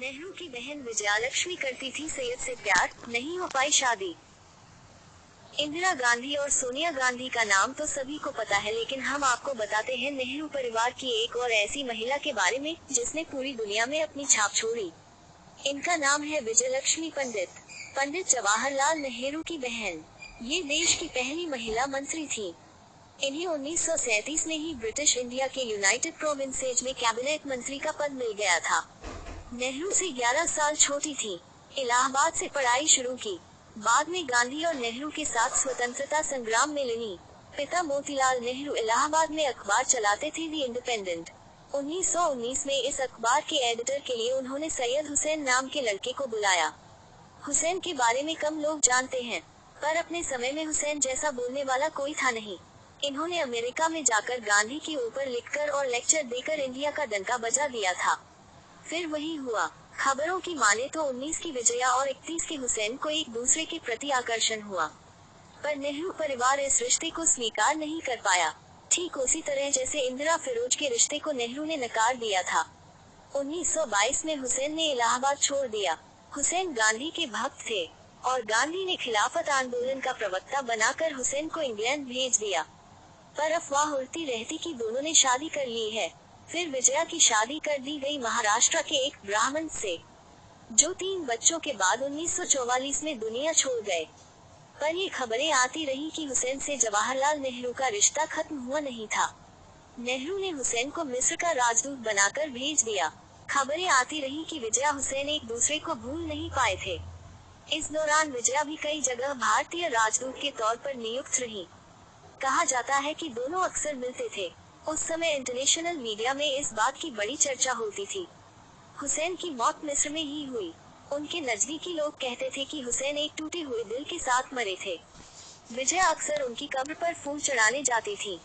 नेहरू की बहन विजयालक्ष्मी करती थी सैयद से प्यार, नहीं हो पाई शादी। इंदिरा गांधी और सोनिया गांधी का नाम तो सभी को पता है, लेकिन हम आपको बताते हैं नेहरू परिवार की एक और ऐसी महिला के बारे में जिसने पूरी दुनिया में अपनी छाप छोड़ी। इनका नाम है विजयलक्ष्मी पंडित। पंडित जवाहरलाल नेहरू की बहन। ये देश की पहली महिला मंत्री थी। इन्हें 1937 में ही ब्रिटिश इंडिया के यूनाइटेड प्रोविंसेज में कैबिनेट मंत्री का पद मिल गया था। नेहरू से 11 साल छोटी थी। इलाहाबाद से पढ़ाई शुरू की। बाद में गांधी और नेहरू के साथ स्वतंत्रता संग्राम में लीनी। पिता मोतीलाल नेहरू इलाहाबाद में अखबार चलाते थे, दी इंडिपेंडेंट। 1919 में इस अखबार के एडिटर के लिए उन्होंने सैयद हुसैन नाम के लड़के को बुलाया। हुसैन के बारे में कम लोग जानते हैं, पर अपने समय में हुसैन जैसा बोलने वाला कोई था नहीं। इन्होंने अमेरिका में जाकर गांधी के ऊपर लिखकर और लेक्चर देकर इंडिया का डंका बजा दिया था। फिर वही हुआ। खबरों की माने तो 19 की विजया और 31 के हुसैन को एक दूसरे के प्रति आकर्षण हुआ, पर नेहरू परिवार इस रिश्ते को स्वीकार नहीं कर पाया। ठीक उसी तरह जैसे इंदिरा फिरोज के रिश्ते को नेहरू ने नकार दिया था। 1922 में हुसैन ने इलाहाबाद छोड़ दिया। हुसैन गांधी के भक्त थे और गांधी ने खिलाफत आंदोलन का प्रवक्ता बनाकर हुसैन को इंग्लैंड भेज दिया। पर अफवाह उड़ती रहती कि दोनों ने शादी कर ली है। फिर विजया की शादी कर दी गई महाराष्ट्र के एक ब्राह्मण से, जो 3 बच्चों के बाद 1944 में दुनिया छोड़ गए। पर ये खबरें आती रही कि हुसैन से जवाहरलाल नेहरू का रिश्ता खत्म हुआ नहीं था। नेहरू ने हुसैन को मिस्र का राजदूत बनाकर भेज दिया। खबरें आती रही कि विजया हुसैन एक दूसरे को भूल नहीं पाए थे। इस दौरान विजया भी कई जगह भारतीय राजदूत के तौर पर नियुक्त रही। कहा जाता है कि दोनों अक्सर मिलते थे। उस समय इंटरनेशनल मीडिया में इस बात की बड़ी चर्चा होती थी। हुसैन की मौत मिस्र में ही हुई। उनके नजदीकी लोग कहते थे कि हुसैन एक टूटे हुए दिल के साथ मरे थे। विजया अक्सर उनकी कब्र पर फूल चढ़ाने जाती थी।